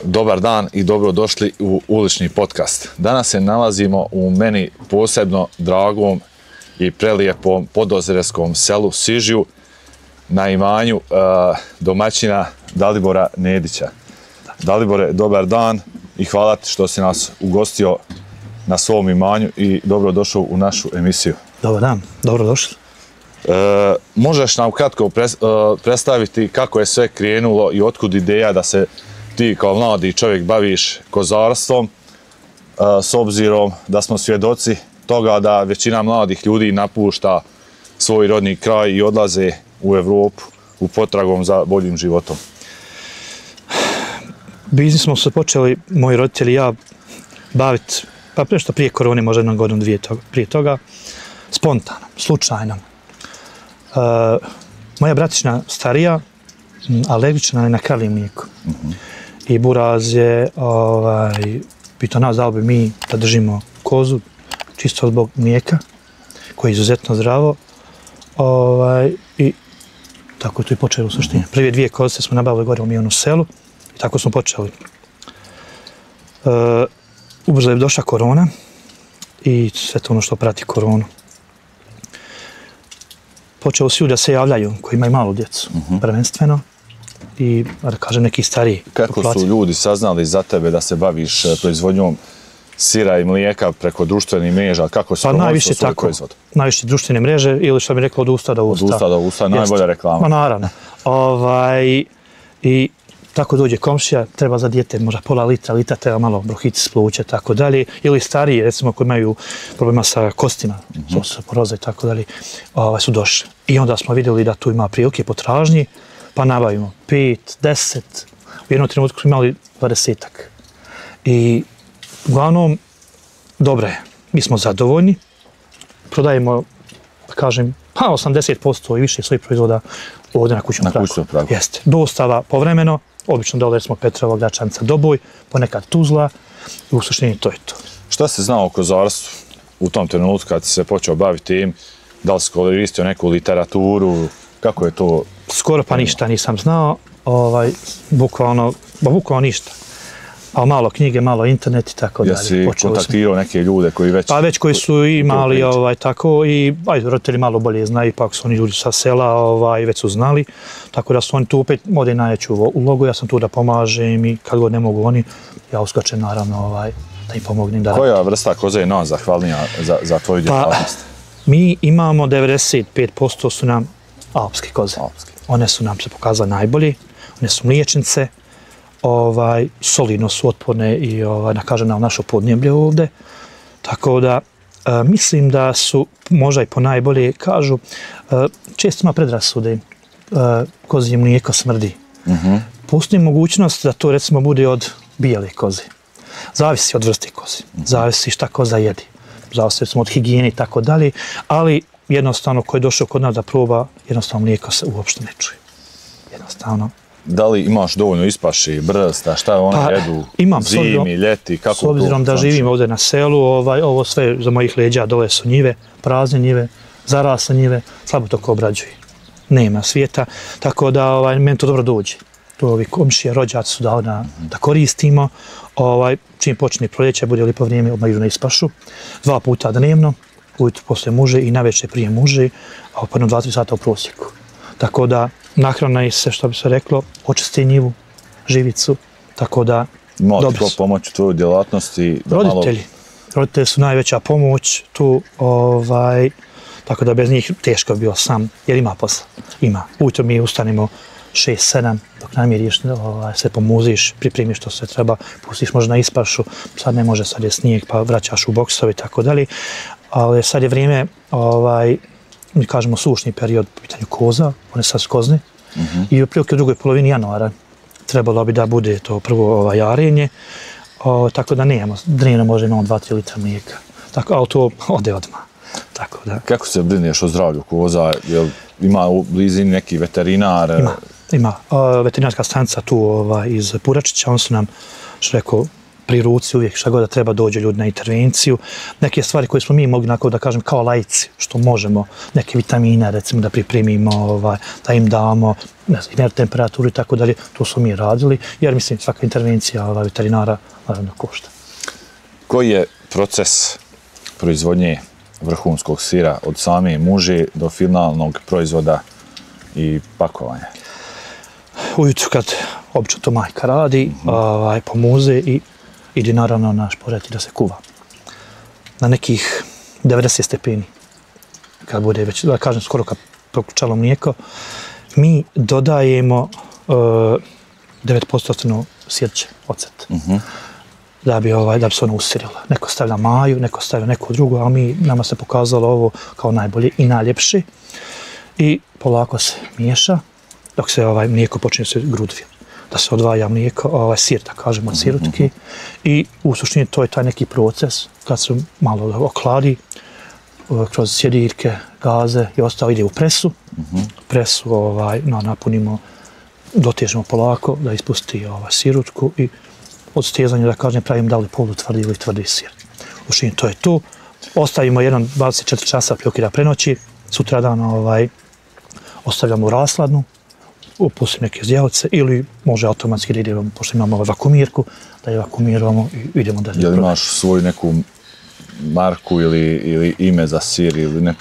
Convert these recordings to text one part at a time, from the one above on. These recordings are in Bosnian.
Dobar dan i dobrodošli u Ulični podcast. Danas se nalazimo u meni posebno dragom i prelijepom podozereskom selu Sižju na imanju domaćina Dalibora Nedića. Dalibore, dobar dan i hvala ti što si nas ugostio na svom imanju i dobrodošao u našu emisiju. Dobar dan, dobrodošli. Možeš nam kratko predstaviti kako je sve krenulo i otkud ideja da se ti kao mladi čovjek baviš kozarstvom, s obzirom da smo svjedoci toga da većina mladih ljudi napušta svoj rodni kraj i odlaze u Evropu u potragom za boljim životom? Biznis smo se počeli, moji roditelji i ja, baviti, pa nešto prije korone, možda jednom godinu, dvije prije toga, spontano, slučajno. Moja bratična starija, alergična je na kravlje mlijeko. I buraz je pitao nas da li bi mi da držimo kozu, čisto zbog mlijeka, koje je izuzetno zdravo. I tako je to i počelo u suštini. Prve dvije kozice smo nabavili gore u Mijonu selu i tako smo počeli. Ubrzo je došla korona i sve to ono što prati koronu. Počeli su da se javljaju koji imaju malu djecu, prvenstveno. I, da kažem, neki stariji. Kako su ljudi saznali za tebe da se baviš proizvodnjom sira i mlijeka preko društvenih mreža? Kako si promovisao svoj proizvod? Najviše društvene mreže ili što bi reklo od usta do usta. Od usta do usta, najbolja reklama. Ma naravno. I tako dođe komšija, treba za dijete možda pola litra treba malo brohici s pluća, tako dalje. Ili stariji, recimo, koji imaju problema sa kostima, osteoporoza i tako dalje, su došli. I onda smo vidjeli da tu ima prilike potražnji, pa nabavimo 5, 10, u jednom trenutku smo imali 20-ak. I uglavnom, dobro je, mi smo zadovoljni, prodajemo, da kažem, 80% i više svojih proizvoda ovdje na kućnom pragu. Jeste. Dostava povremeno, obično dole smo Petrova, Gračanica, Doboj, ponekad Tuzla, i u suštini to je to. Šta si znao o kozarstvu u tom trenutku kad si se počeo baviti tim? Da li si koristio neku literaturu? Kako je to? Skoro pa ništa nisam znao, bukvalno ništa. Ali malo knjige, malo internet i tako dalje. Jesi kontaktirao neke ljude koji već... Pa već koji su imali tako i roditelji malo bolje znaju, ipak su oni ljudi sa sela već su znali. Tako da su oni tu opet ovdje najveću ulogu, ja sam tu da pomažem i kad god ne mogu oni, ja uskačem naravno da im pomognem. Koja vrsta koze je najzahvalnija za tvoju djelatnost? Mi imamo 95% su nam alpske koze. One su nam se pokazale najbolje, one su mliječnice, solidno su otporne i da kažem na naše podneblje ovdje. Tako da mislim da su možda i po najbolje, kažu, često ima predrasude, kozje mlijeko smrdi. Postoji mogućnost da to recimo bude od bijele koze. Zavisi od vrste koze, zavisi šta koza jedi, zavisi recimo od higijene i tako dalje, ali jednostavno ko je došao kod nas da proba, jednostavno mlijeko se uopšte ne čuje. Jednostavno. Da li imaš dovoljno ispaši, brsta, šta one jedu zimi, ljeti, kako to? S obzirom da živim ovdje na selu, ovo sve za mojih leđa dole su njive, prazne njive, zarasle njive, slabo to ko obrađuje. Nema svijeta, tako da meni to dobro dođe. Tu ovi komšije, rođaci su dali da koristimo. Čim počne proljeće, bude lijepo vrijeme, odmah idu na ispašu. 2 puta dnevno, ujutro posle muže i navečer prije muže, a po 2-3 sata u prosjeku. Tako da nahrana je se, što bi se reklo, očisti njivu, živicu, tako da dobro. Ima ti ko pomoć u tvojoj djelatnosti? Roditelji su najveća pomoć tu, tako da bez njih teško bi bio sam, jer ima posla. Ima. Ujutro mi ustanemo 6-7, dok namiriš, sve pomuziš, pripremiš što se treba, pustiš možda na ispašu, sad ne može, sad je snijeg, pa vraćaš u boksove i tako dalje. Ali sad je vrijeme, mi kažemo sušni period po pitanju koza, one sad skozne, i otprilike u drugoj polovini januara trebalo bi da bude to prvo jarenje, tako da nemamo, dnevno može imamo 2-3 litra mlijeka, ali to ode odmah. Kako se brineš o zdravlju koza? Ima u blizini neki veterinar? Ima. Veterinarska stanica tu iz Puračića, on su nam, što rekao, pri ruci uvijek šta god da treba dođe ljudi na intervenciju. Neke stvari koje smo mi mogli, da kažem, kao laici, što možemo, neke vitamine, recimo, da pripremimo, da im damo, ne znam, mjer temperaturu i tako dalje, to smo mi radili, jer mislim svaka intervencija veterinara naravno košta. Koji je proces proizvodnje vrhunskog sira od same muže do finalnog proizvoda i pakovanja? Ujutru kad obično to majka radi, pomuze i ide naravno na šporet da se kuva. Na nekih 90 stepeni, kad bude već, da kažem skoro kad prokučalo mlijeko, mi dodajemo 9% sirće, ocet. Da bi se ono usirilo. Neko stavlja maju, neko stavlja neko drugo, a nama se pokazalo ovo kao najbolje i najljepše. I polako se miješa dok se mlijeko počne se grudvi. Da se odvaja mlijeko, sir, da kažemo, od sirotki. I u suštini to je taj neki proces kad se malo okladi kroz sjediljke, gaze i ostalo ide u presu. Presu napunimo, dotežemo polako da ispusti sirotku i od stezanja, da kažem, pravim da li polutvrdi ili tvrdi sir. U suštini to je to. Ostavimo 24 časa pljokira prenoći, sutradan ostavljamo u rasladnu, upustimo neke zdjelice ili može automatski da idemo, pošto imamo vakumirku, da je vakumiramo i idemo da... Jel imaš svoju neku marku ili ime za sir ili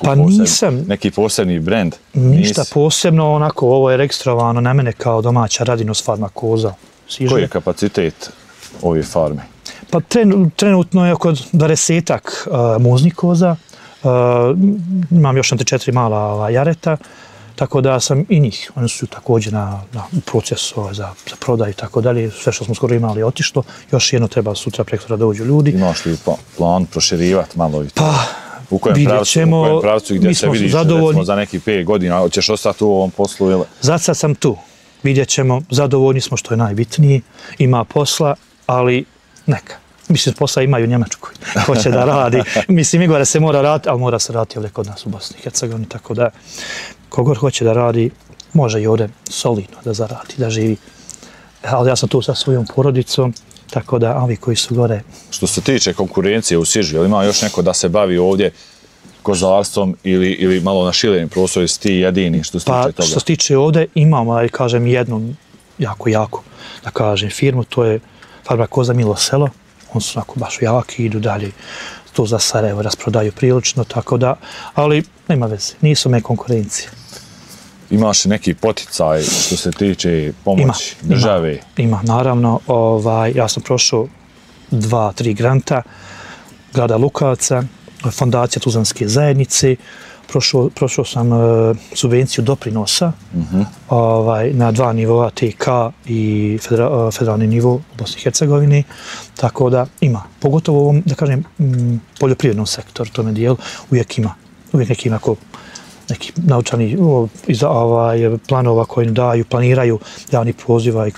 neki posebni brend? Ništa posebno, onako, ovo je registrovano na mene kao domaća Radinos farma koza. Koji je kapacitet ove farme? Pa trenutno je oko 20-ak muznih koza, imam još 4 mala jareta, tako da sam i njih, oni su također na procesu za prodaju i tako dalje, sve što smo skoro imali otišlo, još jedno treba sutra prektora da dođu ljudi. Imaš li plan proširivati malo i to? Pa, u kojem pravcu gdje se vidiš recimo za nekih 5 godina, hoćeš ostati u ovom poslu? Ili? Za sad sam tu, vidjet ćemo, zadovoljni smo što je najbitnije, ima posla, ali neka. Mislim, posla imaju u Njemačkoj, hoće da radi. Mislim, Igore se mora raditi, ali mora se raditi ovdje kod nas u Bosni i Hercegovini, tako da kogor hoće da radi, može i ovdje solidno da zaradi, da živi. Ali ja sam tu sa svojom porodicom, tako da ovi koji su gore... Što se tiče konkurencije u Sižu, je li ima još neko da se bavi ovdje kozarstvom ili malo na širenim prostoru, jesi ti jedini što se tiče toga? Pa što se tiče ovdje imamo, da kažem, jednu jako, da kažem, firmu, to je farma Koza Milo Selo. Oni su onako baš jaki, idu dalje, to za Sarajevo rasprodaju prilično, tako da, ali nema veze, nisu me konkurencije. Imaš neki poticaj što se tiče pomoći države? Ima, naravno. Ja sam prošao 2-3 granta grada Lukavca, fondacija Tuzlanske zajednice, prošao sam subvenciju doprinosa na 2 nivoa, TK i federalni nivo u Bosni i Hercegovini, tako da ima. Pogotovo u ovom, da kažem, poljoprivrednom sektoru, tome dijelu, uvijek neki neki naučani planova koji daju, planiraju javni poziva i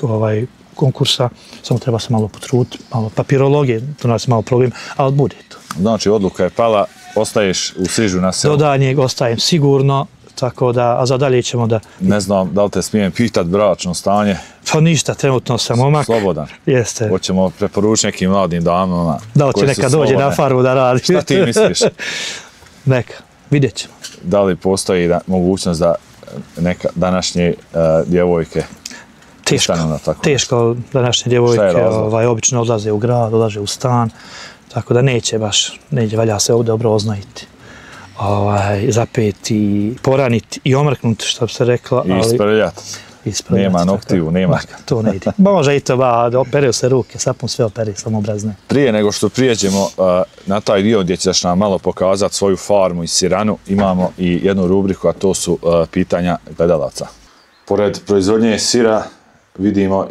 konkursa, samo treba se malo potruditi, malo papirologije, to nas je malo problem, ali bude to. Znači, odluka je pala, ostaješ u Sižu na selu? Do daljnjeg ostajem sigurno, tako da, a za dalje ćemo da... Ne znam da li te smijem pitati bračno stanje? Pa ništa, trenutno sam momak. Slobodan? Jeste. Hoćemo preporučiti nekim mladim damama? Da li će neka dođe na farmu da radi? Šta ti misliš? Neka, vidjet ćemo. Da li postoji mogućnost da neka današnje djevojke Teško današnje djevojke obično odlaze u grad, odlaze u stan, tako da neće valja se ovdje dobro oznojiti, zapeti, poraniti i omrknuti, što bi se rekla. I isprljati. Nema noktiju, nema. To ne ide. Može i to, operaju se ruke, sapun sve operi, samo obrazne. Prije nego što prijeđemo na taj dio gdje ćeš nam malo pokazati svoju farmu i siranu, imamo i jednu rubriku, a to su pitanja gledalaca. Pored proizvodnje sira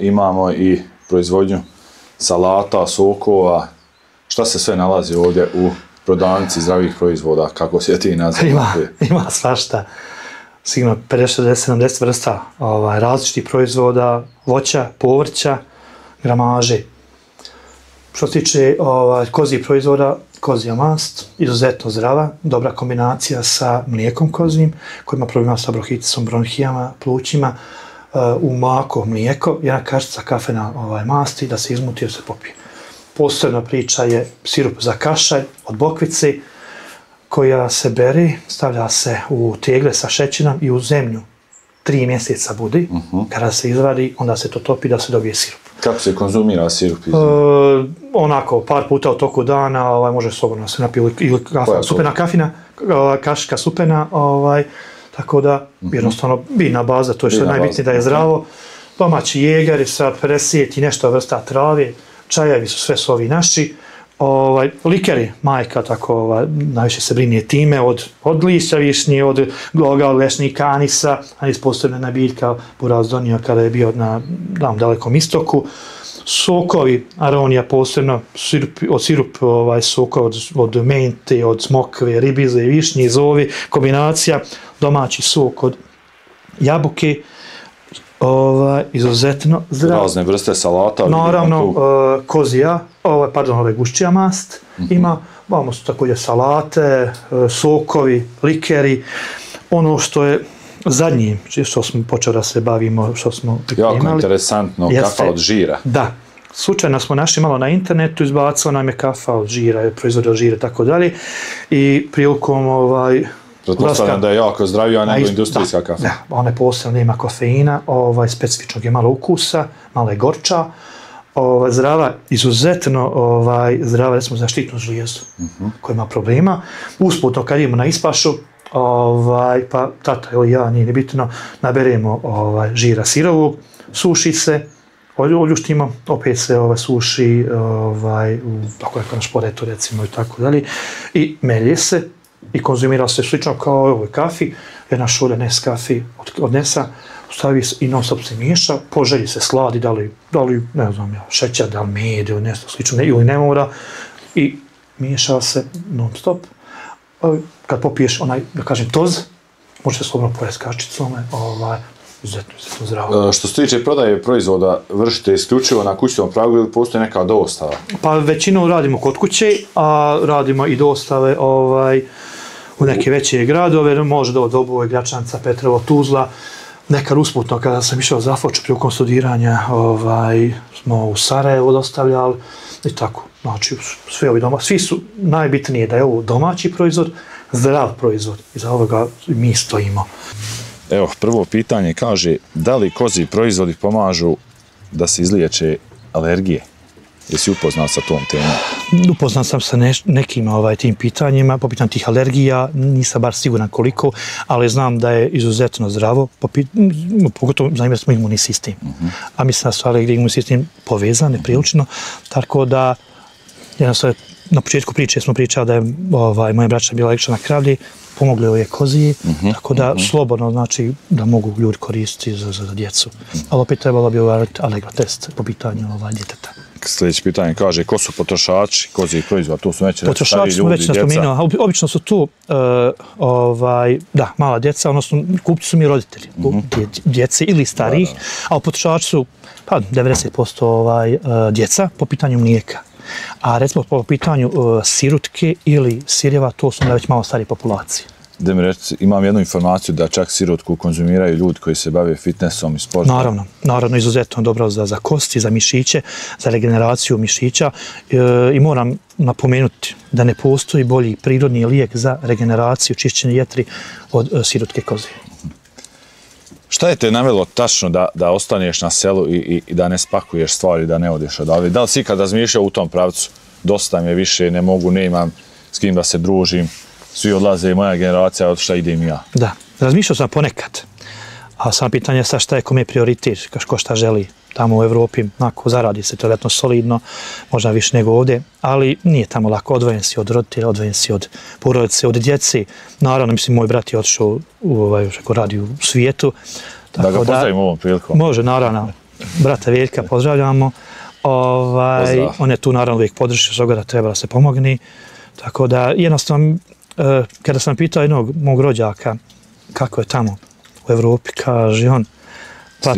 imamo i proizvodnju salata, sokova. Šta se sve nalazi ovdje u prodavnici zdravih proizvoda, kako se ti naziva? Ima svašta. Sigurno 50-70 vrsta različitih proizvoda, voća, povrća, gramaže. Što se tiče kozjih proizvoda, kozja mast, izuzetno zdrava, dobra kombinacija sa mlijekom kozjim, koji ima problema sa bronhitisom, bronhijama, plućima, u mlako, mlijeko, jedna kašica kafena masti da se izmuti jer se popije. posebna priča je sirup za kašalj od bokvice, koja se beri, stavlja se u tegle sa šećerom i u zemlju 3 mjeseca budi. Kada se izvadi, onda se to topi da se dobije sirup. Kako se konzumira sirup? Onako, par puta u toku dana, može slobodno se napije ili supena kafina, kašika supena, tako da jednostavno biljna baza, to je što je najbitnije da je zdravo. Domaći jegari sa 50 i nešto vrsta trave, čajevi su ovi naši. Likeri, majka, tako, najviše se brine time, od lišća višnje, od gloga, od lešnika, anisa, anis posebna biljka Buraz donio kada je bio na dalekom istoku. Sokovi, aronija posebno, sirup soka od mente, od smokve, ribize, višnje, zovi, kombinacija, domaći sok od jabuke, izuzetno zdrav. Razne vrste salata. Naravno, kozija, gušćija mast ima, imamo su također salate, sokovi, likeri. Ono što je zadnje, što smo počeli da se bavimo, što smo pripremali. Jako interesantno, kafa od žira. Da. Slučajno smo našli malo na internetu, izbacao nam je kafa od žira, proizvode od žira i tako dalje. I prilikom pretpostavljam da je jako zdravija nego industrijska kafa. Da, ona posebno nema kofeina, specifičnog je malo ukusa, malo je gorča, zdrava, izuzetno zdrava, recimo za štitnu žlijezu koja ima problema. Usputno kad idemo na ispašu, pa tata ili ja, nije bitno, naberemo žira sirovog, suši se, oljuštimo, opet se suši tako je na šporetu recimo i tako dalje, i melje se i konzumira se slično kao u ovoj kafi, jedna šolja Nescafe od Nesa, stavi se i non stop se miješa, po želji se sladi, da li ne znam ja, šećer, da li med ili nešto slično, ili ne mora, i miješa se non stop. Kad popiješ onaj, da kažem, toz, može se slobodno pojesti kačicom, izuzetno zdravo. Što se tiče prodaje proizvoda, vršite isključivo na kućnom pragu ili postoji neka dostava? Pa većinu radimo kod kuće, a radimo i dostave u neke veće gradove, može da od Doboj, Gračanca, Petrovo, Tuzla. Nekad usputno, kada sam išao za Foč prilikom studiranja, smo u Sarajevo dostavljali i tako. Znači, svi su najbitnije da je ovo domaći proizvod, zdrav proizvod i za ovoga mi stojimo. Evo, prvo pitanje kaže, da li kozji proizvodi pomažu da se izliječe alergije? Jesi upoznat sa tom temom? Upoznat sam sa nekim tim pitanjima, po pitanju tih alergija, nisam bar siguran koliko, ali znam da je izuzetno zdravo, pogotovo znam da smo imunni sistem. A mislim da su alergije i imunni sistem povezane prilično, tako da jednostavno na početku priče smo pričali da je moja braća bila alergična na kravlje, pomogli ove kozije, tako da slobodno znači da mogu ljudi koristiti za djecu. Ali opet trebalo bi uraditi alergotest po pitanju djeteta. Sljedeće pitanje kaže, ko su potrošači kozijih proizvoda? Tu su već potrošači smo već naspomenuo, obično su tu mala djeca, odnosno kupci su mi roditelji, djece ili starih, a potrošači su 90% djeca po pitanju mlijeka. A recimo po pitanju sirutke ili sireva, to su već malo starije populacije. Da mi reći, imam jednu informaciju da čak sirotku konzumiraju ljudi koji se bave fitnessom i sportom. Naravno, izuzetno dobro za kosti, za mišiće, za regeneraciju mišića i moram napomenuti da ne postoji bolji prirodni lijek za regeneraciju, čišćenje jetri od sirotke koze. Šta je te navelo tačno da ostaneš na selu i da ne spakuješ stvari, da ne odeš odavde? Da li si ikad razmišljao u tom pravcu? Dosta mi je više, ne mogu, ne imam s kim da se družim. Svi odlaze i moja generacija, od šta idem ja. Da, razmišljao sam ponekad. A sam pitanje je šta je kome prioritet, ko šta želi. Tamo u Evropi, zaradi se to solidno, možda više nego ovdje, ali nije tamo lako. Odvojen si od roditelja, odvojen si od porodice, od djeci. Naravno, mislim, moj brat je otišao radi u svijetu. Da ga pozdravim ovom prilikom. Može, naravno. Brata Veljka pozdravljamo. On je tu naravno uvijek podržio svoga da treba da se pomogni. Tako da, jednostavno, kada sam pitao jednog mog rođaka kako je tamo u Evropi, kaže on, pa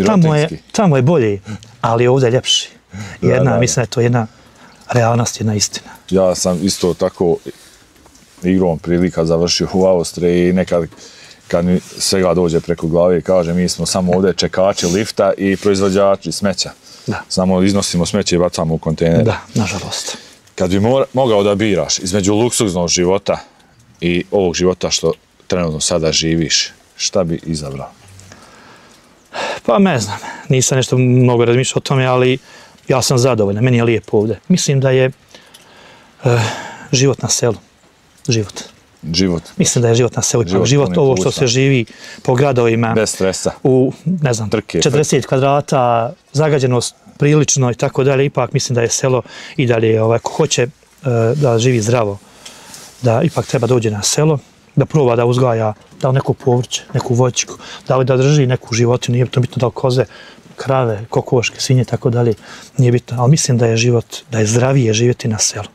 tamo je bolje, ali ovdje je ljepši. Mislim da je to jedna realnost, jedna istina. Ja sam isto tako igrom prilika završio u Austriji i nekad kad svega dođe preko glave kaže mi smo samo ovdje čekači lifta i proizvođači smeća. Da. Samo iznosimo smeće i bacamo u kontejner. Da, nažalost. Kad bi mogao da biraš između luksuznog života i ovog života što trenutno sada živiš, šta bi izabrao? Pa ne znam, nisam nešto mnogo razmišljao o tome, ali ja sam zadovoljan, meni je lijepo ovdje. Mislim da je život na selu, Život. Mislim da je život na selu, život ovo što se živi po gradovima. Bez stresa. U, ne znam, 40 kvadrata, zagađenost prilično i tako dalje, ipak mislim da je selo i dalje, ko hoće da živi zdravo, da ipak treba dođe na selo, da proba da uzgaja, da li neko povrće, neku voćku, da li da drži neku životinu, nije to bitno da li koze, krave, kokoške, svinje, tako dalje, nije bitno, ali mislim da je život, da je zdravije živjeti na selu.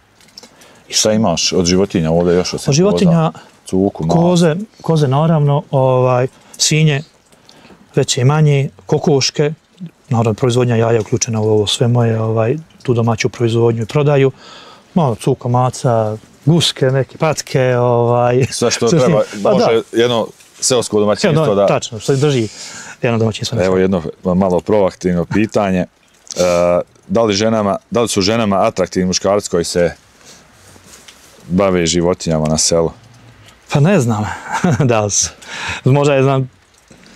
I šta imaš od životinja ovdje još osim od životinja, cuku, koze naravno, svinje, veće i manje, kokoške, naravno proizvodnja jaja je uključena u ovo sve moje, tu domaću proizvodnju i prodaju, malo cuka, maca, guske, neke patke, sve što treba, može jedno seosko domaćinstvo da... Tačno, što drži jedno domaćinstvo. Evo jedno malo proaktivno pitanje. Da li su ženama atraktivni muškarci koji se bave životinjama na selu? Pa ne znam da li su. Možda je znam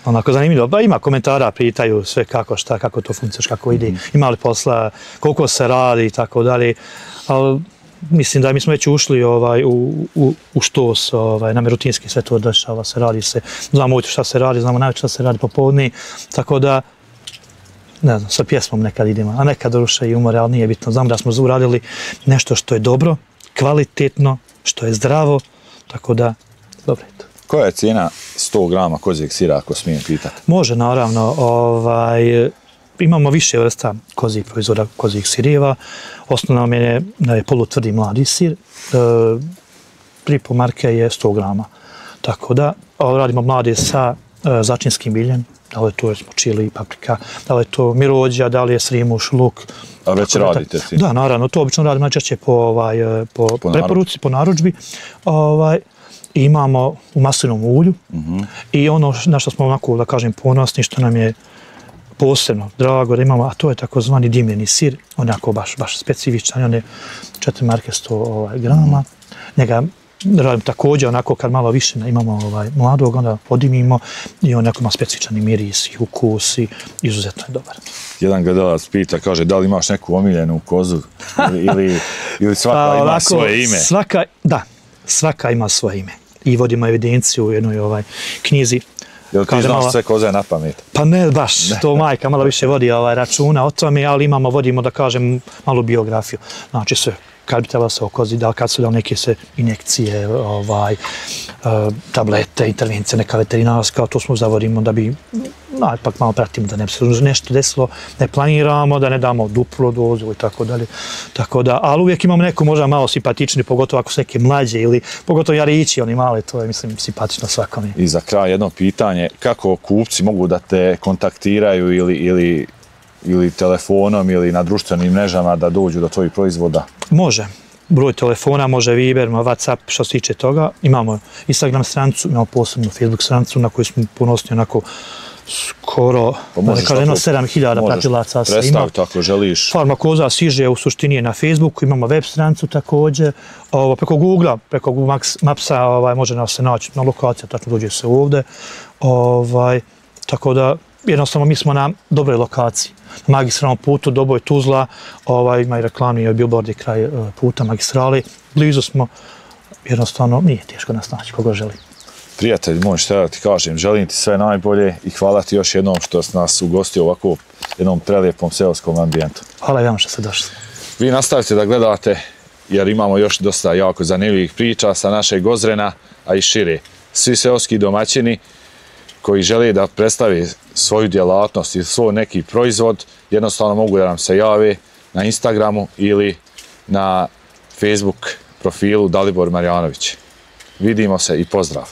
onako zanimljivo. Pa ima komentara, pitaju sve kako, šta, kako to funkcionira, kako ide, ima li posla, koliko se radi i tako dalje. Ali mislim da mi smo već ušli u štos, nam je rutinski sve to dešava, se radi se, znamo ujutro šta se radi, znamo najveće šta se radi popodne, tako da, ne znam, sa pjesmom nekad idemo, a nekad ruše i umore, ali nije bitno. Znam da smo uradili nešto što je dobro, kvalitetno, što je zdravo, tako da, dobro je to. Koja je cijena 100 grama kozijeg sira, ako smijem pitati? Može, naravno. Imamo više vrsta kozijeg proizvoda, kozijeg sireva. Osnovna nam je polutvrdi mladi sir. Pripo marke je 100 grama. Tako da, radimo mlade sa začinskim biljem. Da li je to čili, paprika, da li je to mirođa, da li je srimuš, luk. A već radite si? Da, naravno. To obično radimo najčešće po preporuci, po narudžbi. Imamo u maslinovom ulju i ono na što smo onako, da kažem, ponosni, što nam je posebno drago da imamo, a to je takozvani dimljeni sir, onako baš specifičan, on je 4 marke 100 grama. Njega radim također onako kad malo više imamo mladog, onda podimimo i onako ima specifičan miris i ukus i izuzetno je dobar. Jedan gledalac pita, kaže, da li imaš neku omiljenu kozu ili svaka ima svoje ime? Svaka ima svoje ime. I vodimo evidenciju u jednoj knjizi. Jel ti znaš sve koze na pamet? Pa ne baš, to majka malo više vodi računa o tome, ali vodimo, da kažem, malu biografiju. Znači sve, kad bi trebalo se o kozi, kad su dali neke se injekcije, tablete, intervencije, neka veterinarska, to smo zavodimo da bi, ipak malo pratimo da ne bi se nešto desilo, ne planiramo, da ne damo duplu dozu i tako dalje. Tako da, ali uvijek imamo neko možda malo simpatični, pogotovo ako su neke mlađe ili pogotovo jarići, oni mali, to je, mislim, simpatično svakome. I za kraj jedno pitanje, kako kupci mogu da te kontaktiraju ili telefonom ili na društvenim mrežama da dođu do tvojih proizvoda? Može. Broj telefona, može Viber, Whatsapp, što se tiče toga. Imamo Instagram stranicu, imamo posebnu Facebook stranicu na kojoj smo ponosni onako skoro, da ne kažem, 7.000 pratilaca se ima. Predstaviti ako želiš. Farmakoza siže u suštini je na Facebooku, imamo web stranicu također. Preko Google-a, preko Google Mapsa može nas se naći na lokaciju, tačno dođe se ovdje. Tako da, jednostavno, mi smo na dobroj lokaciji. Na magistralnom putu Doboj Tuzla, ima i reklamni billboardi kraj puta magistrali. Blizu smo, jednostavno, nije teško nas naći koga želi. Prijatelj moj, šta ja ti kažem, želim ti sve najbolje i hvala ti još jednom što si nas ugostio ovako jednom prelijepom seoskom ambijentu. Hvala i vam što ste došli. Vi nastavite da gledate jer imamo još dosta jako zanimljivih priča sa našeg Ozrena, a i šire. Svi seoski domaćini koji žele da predstavi svoju djelatnost ili svoj neki proizvod, jednostavno mogu da nam se jave na Instagramu ili na Facebook profilu Dalibor Marjanović. Vidimo se i pozdrav!